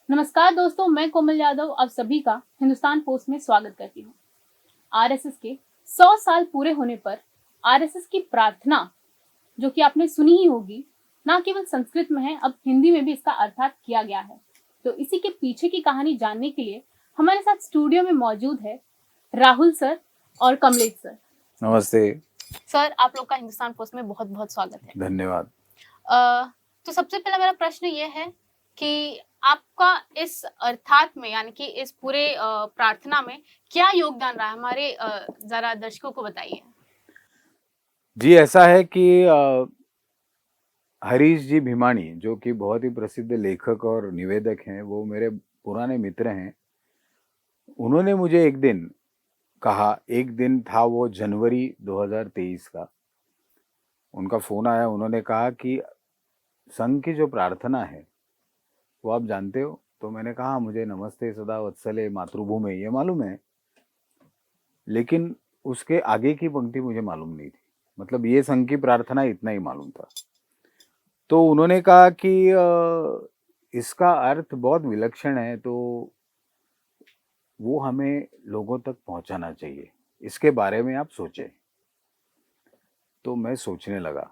नमस्कार दोस्तों, मैं कोमल यादव आप सभी का हिंदुस्तान पोस्ट में स्वागत करती हूँ। आरएसएस के 100 साल पूरे होने पर आरएसएस की प्रार्थना, जो कि आपने सुनी ही होगी, ना केवल संस्कृत में है, अब हिंदी में भी इसका अर्थात किया गया है। तो इसी के पीछे की कहानी जानने के लिए हमारे साथ स्टूडियो में मौजूद है राहुल सर और कमलेश सर। नमस्ते सर, आप लोग का हिंदुस्तान पोस्ट में बहुत बहुत स्वागत है। धन्यवाद। तो सबसे पहला मेरा प्रश्न ये है कि आपका इस अर्थात में, यानी कि इस पूरे प्रार्थना में क्या योगदान रहा, हमारे जरा दर्शकों को बताइए। जी, ऐसा है कि हरीश जी भीमाणी, जो कि बहुत ही प्रसिद्ध लेखक और निवेदक हैं, वो मेरे पुराने मित्र हैं। उन्होंने मुझे एक दिन कहा, एक दिन था वो जनवरी 2023 का, उनका फ़ोन आया। उन्होंने कहा कि संघ की जो प्रार्थना है वो आप जानते हो? तो मैंने कहा मुझे नमस्ते सदा वत्सले मातृभूमि ये मालूम है, लेकिन उसके आगे की पंक्ति मुझे मालूम नहीं थी। मतलब ये संघ की प्रार्थना इतना ही मालूम था। तो उन्होंने कहा कि इसका अर्थ बहुत विलक्षण है, तो वो हमें लोगों तक पहुंचाना चाहिए, इसके बारे में आप सोचें। तो मैं सोचने लगा।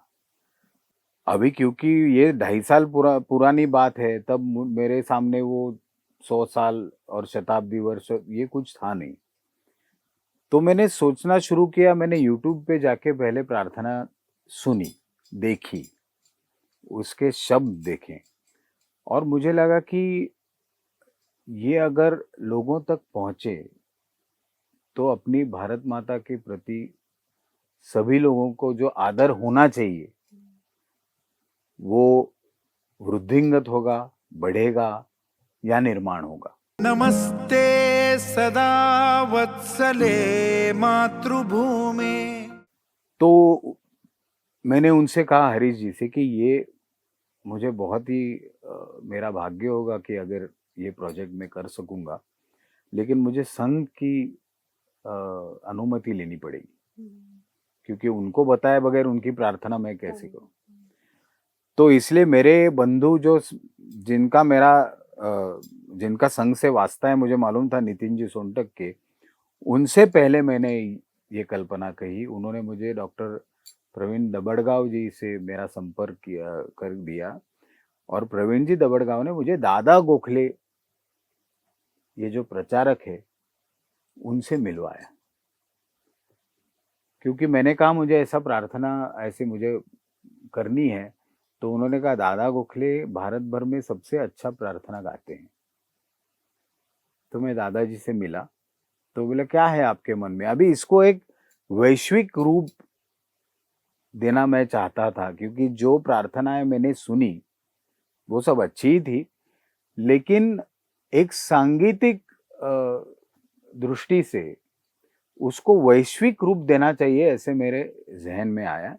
अभी क्योंकि ये 2.5 साल पुरानी बात है, तब मेरे सामने वो 100 साल और शताब्दी वर्ष ये कुछ था नहीं। तो मैंने सोचना शुरू किया। मैंने यूट्यूब पे जाके पहले प्रार्थना सुनी, देखी, उसके शब्द देखे, और मुझे लगा कि ये अगर लोगों तक पहुंचे तो अपनी भारत माता के प्रति सभी लोगों को जो आदर होना चाहिए वो वृद्धिंगत होगा, बढ़ेगा या निर्माण होगा। नमस्ते सदा वत्सले मातृभूमि। तो मैंने उनसे कहा, हरीश जी से, कि ये मुझे बहुत ही मेरा भाग्य होगा कि अगर ये प्रोजेक्ट मैं कर सकूंगा, लेकिन मुझे संघ की अनुमति लेनी पड़ेगी, क्योंकि उनको बताए बगैर उनकी प्रार्थना मैं कैसे करूं। तो इसलिए मेरे बंधु जो जिनका मेरा जिनका संघ से वास्ता है, मुझे मालूम था, नितिन जी सोनटक के, उनसे पहले मैंने ये कल्पना कही। उन्होंने मुझे डॉक्टर प्रवीण दबड़गांव जी से मेरा संपर्क किया कर दिया, और प्रवीण जी दबड़गांव ने मुझे दादा गोखले, ये जो प्रचारक है, उनसे मिलवाया। क्योंकि मैंने कहा मुझे ऐसा प्रार्थना ऐसे मुझे करनी है, तो उन्होंने कहा दादा गोखले भारत भर में सबसे अच्छा प्रार्थना गाते हैं। तो मैं दादाजी से मिला, तो बोले क्या है आपके मन में? अभी इसको एक वैश्विक रूप देना मैं चाहता था, क्योंकि जो प्रार्थनाएं मैंने सुनी वो सब अच्छी ही थी, लेकिन एक सांगीतिक दृष्टि से उसको वैश्विक रूप देना चाहिए, ऐसे मेरे जहन में आया।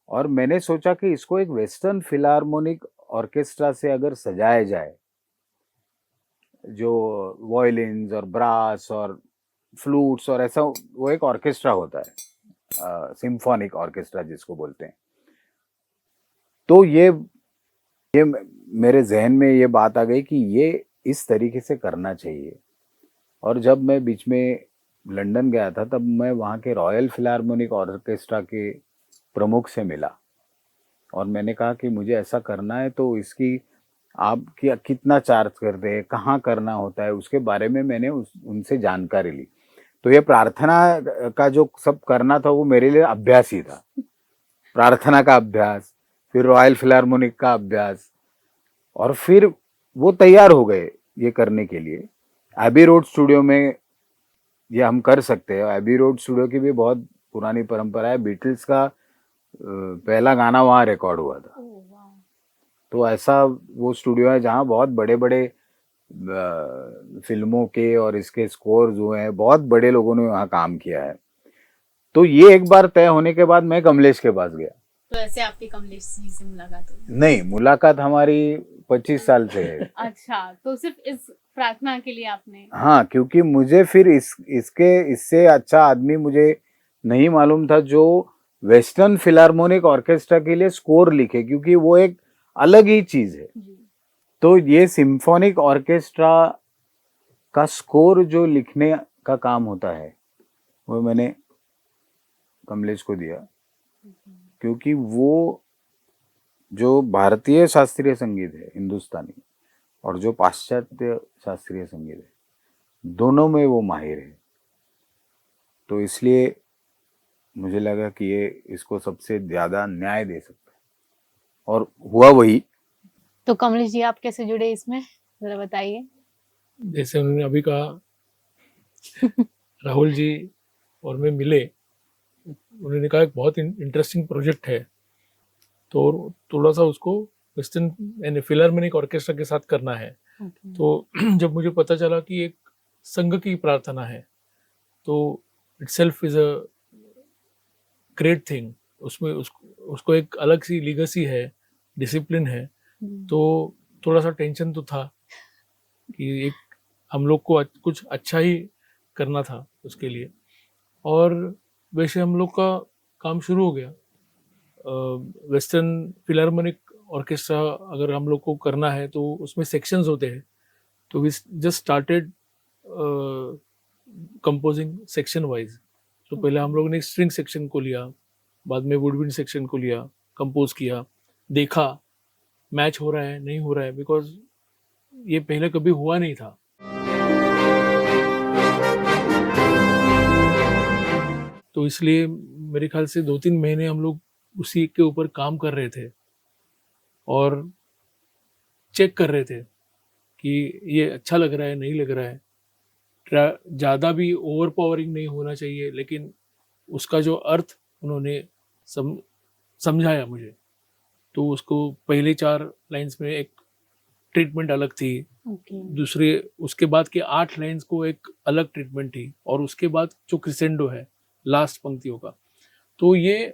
और मैंने सोचा कि इसको एक वेस्टर्न फिलार्मोनिक ऑर्केस्ट्रा से अगर सजाया जाए, जो वॉयलिन्स और ब्रास और फ्लूट्स और ऐसा, वो एक ऑर्केस्ट्रा होता है, सिम्फोनिक ऑर्केस्ट्रा जिसको बोलते हैं। तो ये मेरे जहन में ये बात आ गई कि ये इस तरीके से करना चाहिए। और जब मैं बीच में लंदन गया था, तब मैं वहाँ के रॉयल फिलार्मोनिक ऑर्केस्ट्रा के प्रमुख से मिला, और मैंने कहा कि मुझे ऐसा करना है, तो इसकी आप कितना चार्ज करते हैं, कहाँ करना होता है, उसके बारे में मैंने उनसे जानकारी ली। तो ये प्रार्थना का जो सब करना था वो मेरे लिए अभ्यास ही था, प्रार्थना का अभ्यास, फिर रॉयल फिलार्मोनिक का अभ्यास, और फिर वो तैयार हो गए ये करने के लिए। एबी रोड स्टूडियो में ये हम कर सकते हैं। एबी रोड स्टूडियो की भी बहुत पुरानी परंपरा है, बीटल्स का पहला गाना वहाँ रिकॉर्ड हुआ था। तो ऐसा वो स्टूडियो है जहाँ बहुत बड़े बड़े फिल्मों के और इसके स्कोर्स हुए हैं, बहुत बड़े लोगों ने वहाँ काम किया है। तो ये एक बार तय होने के बाद मैं कमलेश के पास गया। तो ऐसे आपकी कमलेश जी से मुलाकात हुई? नहीं, मुलाकात हमारी 25 साल से है। अच्छा, तो सिर्फ इस प्रार्थना के लिए आपने? हाँ, क्योंकि मुझे फिर इससे अच्छा आदमी मुझे नहीं मालूम था जो वेस्टर्न फिलार्मोनिक ऑर्केस्ट्रा के लिए स्कोर लिखे, क्योंकि वो एक अलग ही चीज है। तो ये सिम्फोनिक ऑर्केस्ट्रा का स्कोर जो लिखने का काम होता है वो मैंने कमलेश को दिया, क्योंकि वो जो भारतीय शास्त्रीय संगीत है हिंदुस्तानी और जो पाश्चात्य शास्त्रीय संगीत है, दोनों में वो माहिर है। तो इसलिए मुझे लगा कि ये इसको सबसे ज्यादा न्याय दे सकता है, और हुआ वही। तो कमलेश जी, आप कैसे जुड़े इसमें, जरा बताइए। जैसे उन्होंने अभी कहा, राहुल जी और मैं मिले, उन्होंने कहा एक बहुत इंटरेस्टिंग प्रोजेक्ट है, तो थोड़ा सा उसको वेस्टर्न यानी फिलार्मोनिक ऑर्केस्ट्रा के साथ करना है। तो जब मुझे पता चला कि एक संघ की प्रार्थना है, तो itself is a great thing, उसमें उसको एक अलग सी लीगेसी है, डिसिप्लिन है, तो थोड़ा सा टेंशन तो था कि एक हम लोग को कुछ अच्छा ही करना था उसके लिए। और वैसे हम लोग का काम शुरू हो गया। वेस्टर्न फिलार्मोनिक ऑर्केस्ट्रा अगर हम लोग को करना है तो उसमें सेक्शंस होते हैं, तो we just started composing section wise. तो पहले हम लोगों ने स्ट्रिंग सेक्शन को लिया, बाद में वुडविंड सेक्शन को लिया, कंपोज किया, देखा मैच हो रहा है नहीं हो रहा है, बिकॉज ये पहले कभी हुआ नहीं था। तो इसलिए मेरे ख्याल से 2-3 महीने हम लोग उसी के ऊपर काम कर रहे थे और चेक कर रहे थे कि ये अच्छा लग रहा है नहीं लग रहा है, ज़्यादा भी ओवर पावरिंग नहीं होना चाहिए, लेकिन उसका जो अर्थ उन्होंने समझाया मुझे, तो उसको पहले 4 लाइंस में एक ट्रीटमेंट अलग थी, दूसरे उसके बाद के 8 लाइंस को एक अलग ट्रीटमेंट थी, और उसके बाद जो क्रिसेंडो है लास्ट पंक्तियों का, तो ये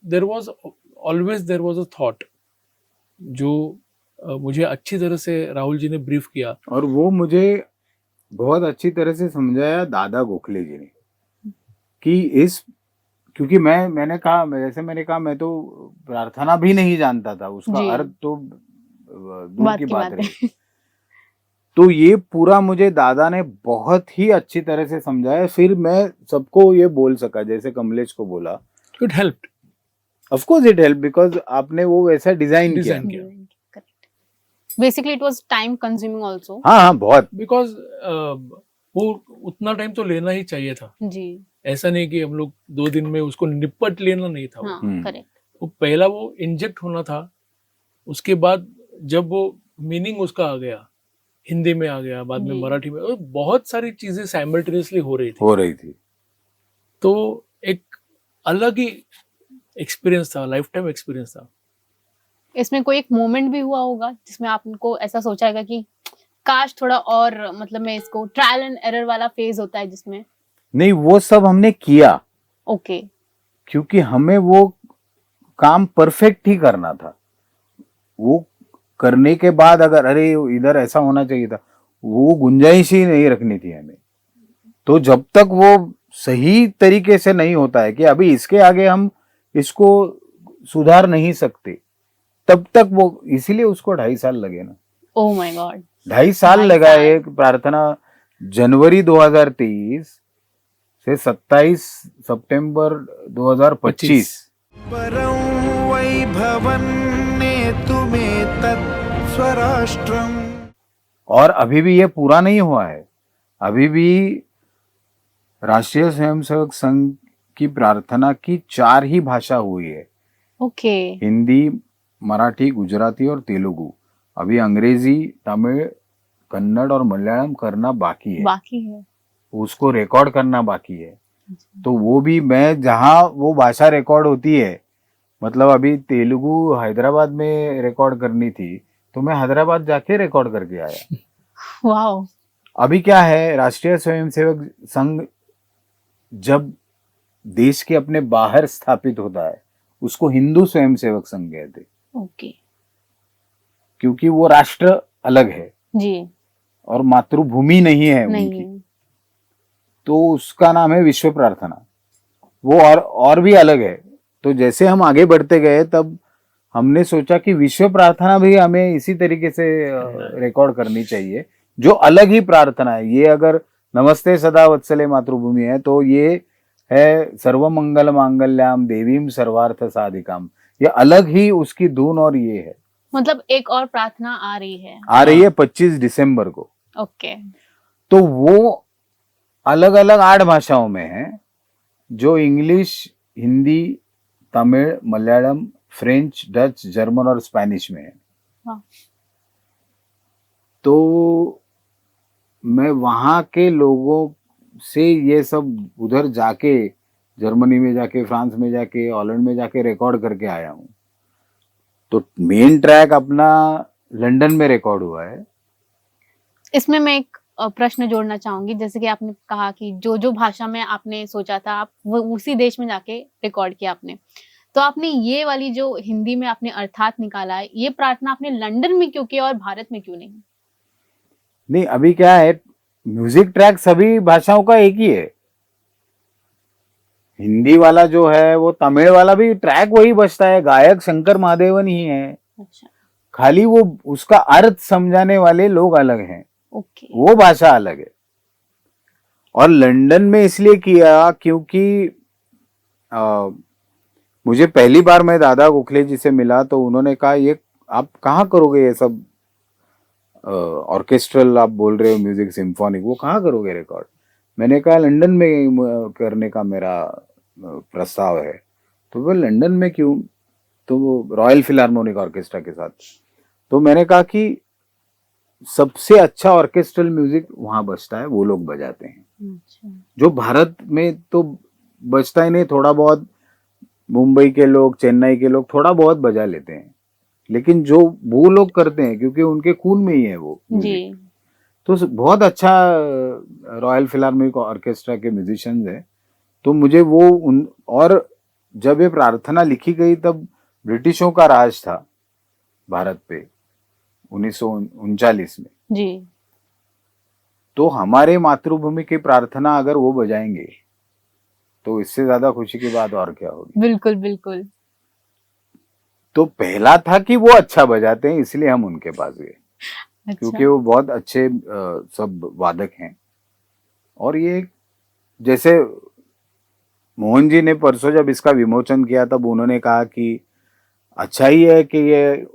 देयर वाज अ थॉट जो मुझे अच्छी तरह से राहुल जी ने ब्रीफ किया, और वो मुझे बहुत अच्छी तरह से समझाया दादा गोखले जी ने कि इस, क्योंकि मैंने कहा, जैसे मैंने कहा, मैं तो प्रार्थना भी नहीं जानता था, उसका अर्थ तो दूर की बात रही। तो ये पूरा मुझे दादा ने बहुत ही अच्छी तरह से समझाया, फिर मैं सबको ये बोल सका, जैसे कमलेश को बोला। It helped, of course it help, because आपने वो वैसा डिजाइन किया। Basically it was time consuming also. हाँ बहुत, बिकॉज वो उतना टाइम तो लेना ही चाहिए था जी। ऐसा नहीं कि हम लोग 2 दिन में उसको निपट लेना नहीं था। हाँ, करेक्ट। वो पहला वो इंजेक्ट होना था, उसके बाद जब वो मीनिंग उसका आ गया, हिंदी में आ गया, बाद में मराठी में, बहुत सारी चीजें साइमल्टेनियसली हो रही थी। तो एक अलग ही एक्सपीरियंस था, लाइफ टाइम एक्सपीरियंस था। इसमें कोई एक मोमेंट भी हुआ होगा जिसमें आपको ऐसा सोचा होगा कि काश थोड़ा और, मतलब मैं इसको ट्रायल एंड एरर वाला फेज होता है जिसमें? नहीं, वो सब हमने किया। ओके। क्योंकि हमें वो काम परफेक्ट ही करना था। वो करने के बाद अगर अरे इधर ऐसा होना चाहिए था, वो गुंजाइश ही नहीं रखनी थी हमें। तो जब तक वो सही तरीके से नहीं होता है कि अभी इसके आगे हम इसको सुधार नहीं सकते, तब तक वो, इसीलिए उसको 2.5 साल लगे ना। ओह माय गॉड, 2.5 साल लगा एक प्रार्थना। जनवरी 2023 से 27 सितंबर 2025। परं वैभवन्ने तुम्हें तत्स्वराष्ट्रम। और अभी भी ये पूरा नहीं हुआ है। अभी भी राष्ट्रीय स्वयंसेवक संघ की प्रार्थना की 4 ही भाषा हुई है। ओके। हिंदी, मराठी, गुजराती और तेलुगु। अभी अंग्रेजी, तमिल, कन्नड़ और मलयालम करना बाकी है। उसको रिकॉर्ड करना बाकी है। तो वो भी मैं, जहाँ वो भाषा रिकॉर्ड होती है, मतलब अभी तेलुगु हैदराबाद में रिकॉर्ड करनी थी, तो मैं हैदराबाद जाके रिकॉर्ड करके आया। वाओ। अभी क्या है, राष्ट्रीय स्वयंसेवक संघ जब देश के अपने बाहर स्थापित होता है, उसको हिंदू स्वयंसेवक संघ कहते। ओके। क्योंकि वो राष्ट्र अलग है जी, और मातृभूमि नहीं है उनकी, तो उसका नाम है विश्व प्रार्थना। वो और भी अलग है। तो जैसे हम आगे बढ़ते गए, तब हमने सोचा कि विश्व प्रार्थना भी हमें इसी तरीके से रिकॉर्ड करनी चाहिए, जो अलग ही प्रार्थना है। ये अगर नमस्ते सदा वत्सले मातृभूमि है तो ये है सर्वमंगल मांगल्याम देवीम सर्वार्थ साधिकाम, ये अलग ही उसकी धुन और ये है। मतलब एक और प्रार्थना आ रही है 25 दिसंबर को। ओके। तो वो अलग अलग 8 भाषाओं में है, जो English, Hindi, Tamil, Malayalam, French, Dutch, German और स्पेनिश में है। हाँ। तो मैं वहाँ के लोगों से ये सब उधर जाके, जर्मनी में जाके, फ्रांस में जाके, हॉलैंड में जाके रिकॉर्ड करके आया हूँ। तो मेन ट्रैक अपना लंदन में रिकॉर्ड हुआ है। इसमें मैं एक प्रश्न जोड़ना चाहूंगी, जैसे कि आपने कहा कि जो जो भाषा में आपने सोचा था आप वो उसी देश में जाके रिकॉर्ड किया आपने, तो आपने ये वाली जो हिंदी में आपने अर्थात निकाला है, ये प्रार्थना आपने लंदन में क्यों किया और भारत में क्यों नहीं? नहीं, अभी क्या है, म्यूजिक ट्रैक सभी भाषाओं का एक ही है। हिंदी वाला जो है वो तमिल वाला भी ट्रैक वही बजता है, गायक शंकर महादेवन ही है। अच्छा। खाली वो उसका अर्थ समझाने वाले लोग अलग हैं। ओके। वो भाषा अलग है। और लंदन में इसलिए किया क्योंकि मुझे पहली बार मैं दादा गोखले जी से मिला तो उन्होंने कहा, ये आप कहाँ करोगे ये सब ऑर्केस्ट्रल आप बोल रहे हो, म्यूजिक सिम्फोनिक, वो कहाँ करोगे रिकॉर्ड? मैंने कहा लंदन में करने का मेरा प्रस्ताव है। तो वो लंदन में क्यों? तो वो रॉयल फिलारमोनिक ऑर्केस्ट्रा के साथ। तो मैंने कहा कि सबसे अच्छा ऑर्केस्ट्रल म्यूजिक वहां बजता है, वो लोग बजाते हैं। अच्छा। जो भारत में तो बजता ही नहीं, थोड़ा बहुत मुंबई के लोग, चेन्नई के लोग थोड़ा बहुत बजा लेते हैं, लेकिन जो वो लोग करते हैं क्योंकि उनके खून में ही है वो जी। तो बहुत अच्छा रॉयल फिलारमोनिक ऑर्केस्ट्रा के म्यूजिशियंस हैं। तो मुझे वो और जब ये प्रार्थना लिखी गई तब ब्रिटिशों का राज था भारत पे 1939 में। जी। तो हमारे मातृभूमि की प्रार्थना अगर वो बजाएंगे तो इससे ज्यादा खुशी की बात और क्या होगी। बिल्कुल बिल्कुल। तो पहला था कि वो अच्छा बजाते हैं, इसलिए हम उनके पास गए। अच्छा। क्योंकि वो बहुत अच्छे सब वादक हैं। और ये जैसे मोहन जी ने परसों जब इसका विमोचन किया तब उन्होंने कहा कि अच्छा ही है कि ये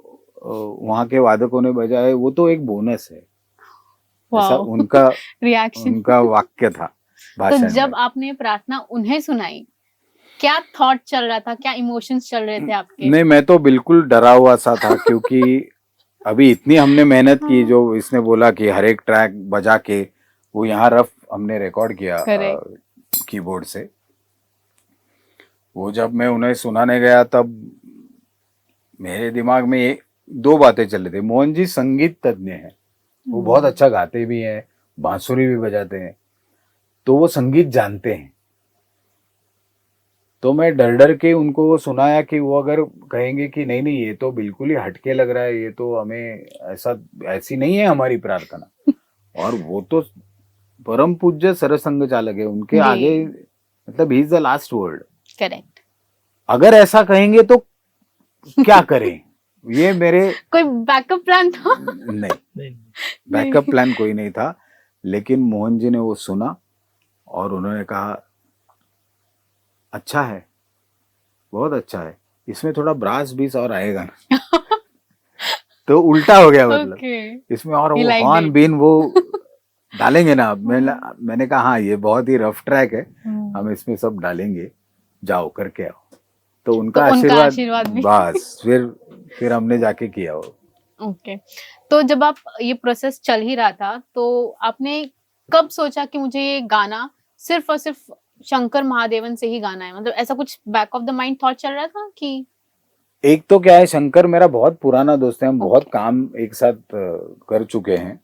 वहाँ के वादकों ने बजाए, वो तो एक बोनस है, ऐसा उनका रिएक्शन, उनका वाक्य था भाषण तो जब में। आपने प्रार्थना उन्हें सुनाई, क्या थॉट चल रहा था, क्या इमोशंस चल रहे थे आपके? नहीं, मैं तो बिल्कुल डरा हुआ सा था क्योंकि अभी इतनी हमने मेहनत की, जो इसने बोला कि हर एक ट्रैक बजा के वो यहाँ रफ हमने रिकॉर्ड किया कीबोर्ड से। वो जब मैं उन्हें सुनाने गया तब मेरे दिमाग में 2 बातें चल रही थी। मोहन जी संगीत तज्ञ हैं, वो बहुत अच्छा गाते भी हैं, बांसुरी भी बजाते हैं, तो वो संगीत जानते हैं। तो मैं डर डर के उनको सुनाया कि वो अगर कहेंगे कि नहीं नहीं ये तो बिल्कुल ही हटके लग रहा है, ये तो हमें ऐसी नहीं है हमारी प्रार्थना। और वो तो परम पूज्य सरसंघ चालक है, उनके आगे मतलब he is the last word. Correct. अगर ऐसा कहेंगे तो क्या करें? ये मेरे कोई बैकअप प्लान था? नहीं, बैकअप प्लान कोई नहीं था। लेकिन मोहन जी ने वो सुना और उन्होंने कहा अच्छा है, बहुत अच्छा है, इसमें थोड़ा ब्रास बीस और आएगा ना। तो उल्टा हो गया, मतलब इसमें और वो हॉर्न बीन वो डालेंगे ना। मैंने कहा हाँ ये बहुत ही रफ ट्रैक है, हम इसमें सब डालेंगे, जाओ करके आओ। तो उनका आशीर्वाद बस फिर हमने जाके किया वो। ओके। तो जब आप ये प्रोसेस चल ही रहा था तो आपने कब सोचा कि मुझे ये गाना सिर्फ और सिर्फ शंकर महादेवन से ही गाना है? मतलब ऐसा कुछ back of the mind thought चल रहा था कि? एक तो क्या है, शंकर मेरा बहुत पुराना दोस्त है, हम बहुत काम एक साथ कर चुके हैं।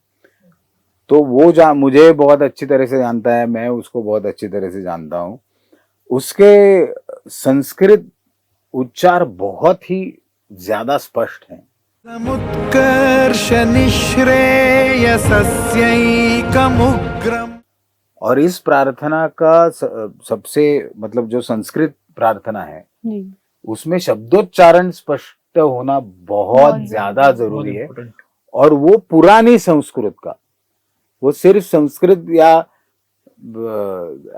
तो वो मुझे बहुत अच्छी तरह से जानता है, मैं उसको बहुत अच्छी तरह से जानता हूँ। उसके संस्कृत उच्चार बहुत ही ज्यादा स्पष्ट हैं। समुत्कर्ष निःश्रेयसस्यैकमुग्रम्। और इस प्रार्थना का सबसे मतलब जो संस्कृत प्रार्थना है उसमें शब्दोच्चारण स्पष्ट होना बहुत बहुत ज्यादा जरूरी जरूरी है। इम्पोर्टेंट। और वो पुरानी संस्कृत का, वो सिर्फ संस्कृत या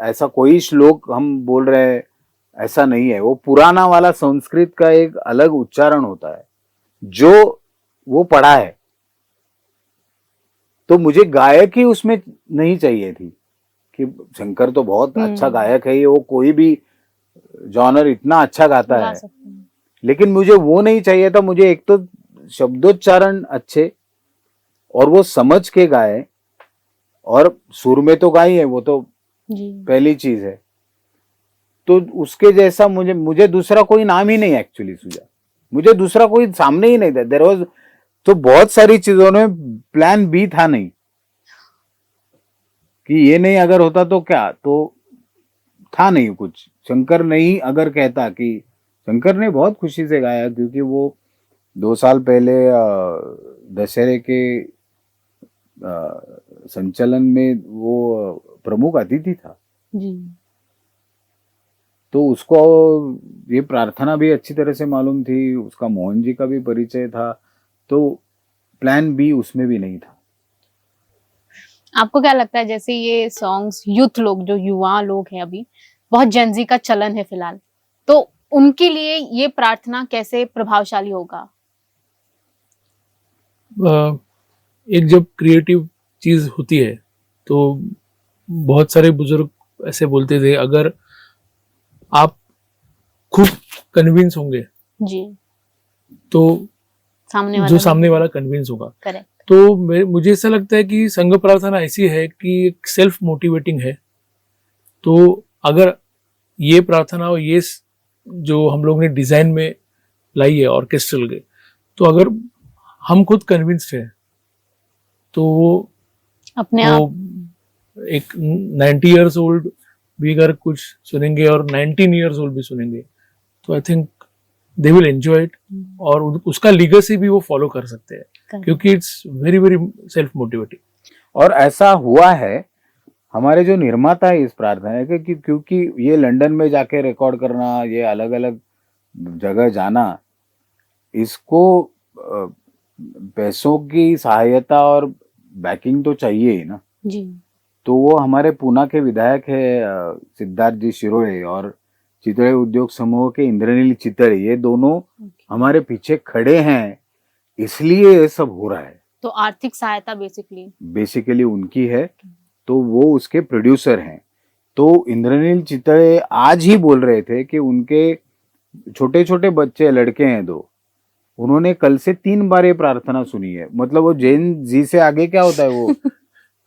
ऐसा कोई श्लोक हम बोल रहे हैं ऐसा नहीं है, वो पुराना वाला संस्कृत का एक अलग उच्चारण होता है जो वो पढ़ा है। तो मुझे गायक ही उसमें नहीं चाहिए थी कि शंकर तो बहुत अच्छा गायक है, ये वो कोई भी जॉनर इतना अच्छा गाता गा है, सकते हैं। लेकिन मुझे वो नहीं चाहिए था। मुझे एक तो शब्दोच्चारण अच्छे और वो समझ के गाए, और सुर में तो गाई है, वो तो जी पहली चीज है। तो उसके जैसा मुझे दूसरा कोई नाम ही नहीं एक्चुअली सूझा, मुझे दूसरा कोई सामने ही नहीं था। देयर वाज, तो बहुत सारी चीजों में प्लान बी था नहीं कि ये नहीं अगर होता तो क्या, तो था नहीं कुछ। शंकर नहीं अगर कहता कि, शंकर ने बहुत खुशी से गाया क्योंकि वो 2 साल पहले दशहरे के संचलन में वो प्रमुख अतिथि था। जी तो उसको ये प्रार्थना भी अच्छी तरह से मालूम थी, उसका मोहन जी का भी परिचय था, तो प्लान बी उसमें भी नहीं था। आपको क्या लगता है, जैसे ये सॉन्ग्स यूथ लोग, जो युवा लोग हैं, अभी बहुत जेनजी का चलन है फिलहाल, तो उनके लिए ये प्रार्थना कैसे प्रभावशाली होगा? एक जब क्रिएटिव चीज होती है तो बहुत सारे बुजुर्ग ऐसे बोलते थे, अगर आप खूब कन्विंस होंगे जी तो सामने जो वाला सामने वाला कन्विंस होगा। करेक्ट। तो मुझे ऐसा लगता है कि संघ प्रार्थना ऐसी है कि एक सेल्फ मोटिवेटिंग है। तो अगर ये प्रार्थना और ये जो हम लोग ने डिजाइन में लाई है ऑर्केस्ट्रल के, तो अगर हम खुद कन्विंस्ड है तो अपने वो आप एक 90 इयर्स ओल्ड भी अगर कुछ सुनेंगे और 19 इयर्स ओल्ड भी सुनेंगे तो I think they will enjoy it, और उसका लीगेसी भी वो फॉलो कर सकते हैं क्योंकि it's very very self motivating. और ऐसा हुआ है, हमारे जो निर्माता है इस प्रार्थना के, क्योंकि ये लंदन में जाके रिकॉर्ड करना, ये अलग अलग जगह जाना, इसको पैसों की सहायता और बैकिंग तो चाहिए ही ना। जी तो वो हमारे पूना के विधायक है सिद्धार्थ जी शिरोळे, और चितळे उद्योग समूह के इंद्रनील चितळे, ये दोनों हमारे पीछे खड़े हैं, इसलिए ये सब हो रहा है। तो आर्थिक सहायता बेसिकली उनकी है, तो वो उसके प्रोड्यूसर हैं। तो इंद्रनील चितळे आज ही बोल रहे थे कि उनके छोटे छोटे बच्चे, लड़के हैं 2, उन्होंने कल से 3 बार ये प्रार्थना सुनी है। मतलब वो जेन जी से आगे क्या होता है, वो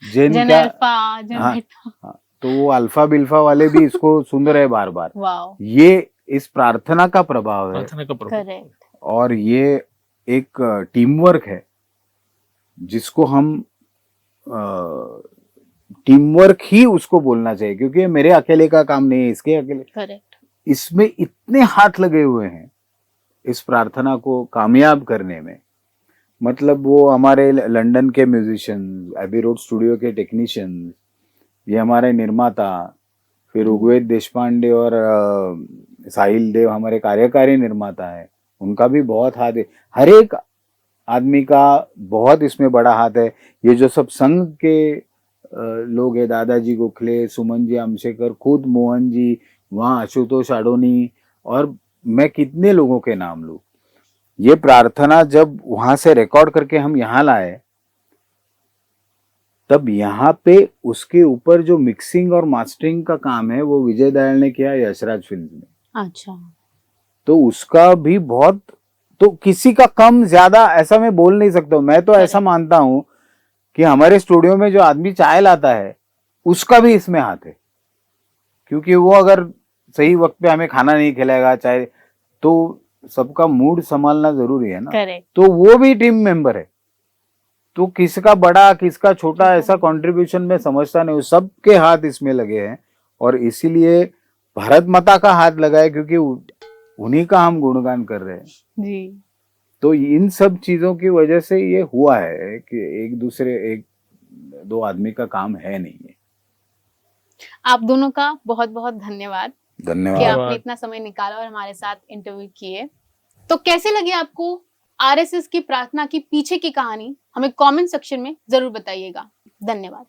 जेन जन क्या, अल्फा, जन हाँ, बीटा। हाँ, तो वो अल्फा बिल्फा वाले भी इसको सुन रहे बार बार। वाओ, ये इस प्रार्थना का प्रभाव है, प्रार्थना का प्रभाव। करेक्ट। और ये एक टीम वर्क है जिसको हम टीम वर्क ही उसको बोलना चाहिए, क्योंकि ये मेरे अकेले का काम नहीं है, इसके अकेले, करेक्ट। इसमें इतने हाथ लगे हुए हैं इस प्रार्थना को कामयाब करने में। मतलब वो हमारे लंदन के म्यूजिशियन, एबी रोड स्टूडियो के टेक्नीशियन, ये हमारे निर्माता, फिर ऋग्वेद देशपांडे और साहिल देव हमारे कार्यकारी निर्माता है, उनका भी बहुत हाथ है। हर एक आदमी का बहुत इसमें बड़ा हाथ है। ये जो सब संघ के लोग हैं, दादाजी गोखले, सुमन जी आमशेकर, खुद मोहन जी, वहाँ आशुतोष आडोनी, और मैं कितने लोगों के नाम लूं। ये प्रार्थना जब वहां से रिकॉर्ड करके हम यहाँ लाए, तब यहाँ पे उसके ऊपर जो मिक्सिंग और मास्टरिंग का काम है वो विजय दयाल ने किया यशराज फिल्म में। अच्छा, तो उसका भी बहुत, तो किसी का कम ज्यादा ऐसा मैं बोल नहीं सकता हूँ। मैं तो ऐसा मानता हूँ कि हमारे स्टूडियो में जो आदमी चाय लाता है उसका भी इसमें हाथ है, क्योंकि वो अगर सही वक्त पे हमें खाना नहीं खिलाएगा, चाहे, तो सबका मूड संभालना जरूरी है ना। करेक्ट। तो वो भी टीम मेंबर है। तो किसका बड़ा किसका छोटा ऐसा कंट्रीब्यूशन में समझता नहीं, सबके हाथ इसमें लगे हैं, और इसीलिए भारत माता का हाथ लगा है, क्योंकि उन्हीं का हम गुणगान कर रहे हैं जी। तो इन सब चीजों की वजह से ये हुआ है कि एक दो आदमी का काम है नहीं है। आप दोनों का बहुत बहुत धन्यवाद कि धन्यवाद। आपने इतना समय निकाला और हमारे साथ इंटरव्यू किए। तो कैसे लगे आपको आरएसएस की प्रार्थना की पीछे की कहानी? हमें कमेंट सेक्शन में जरूर बताइएगा। धन्यवाद।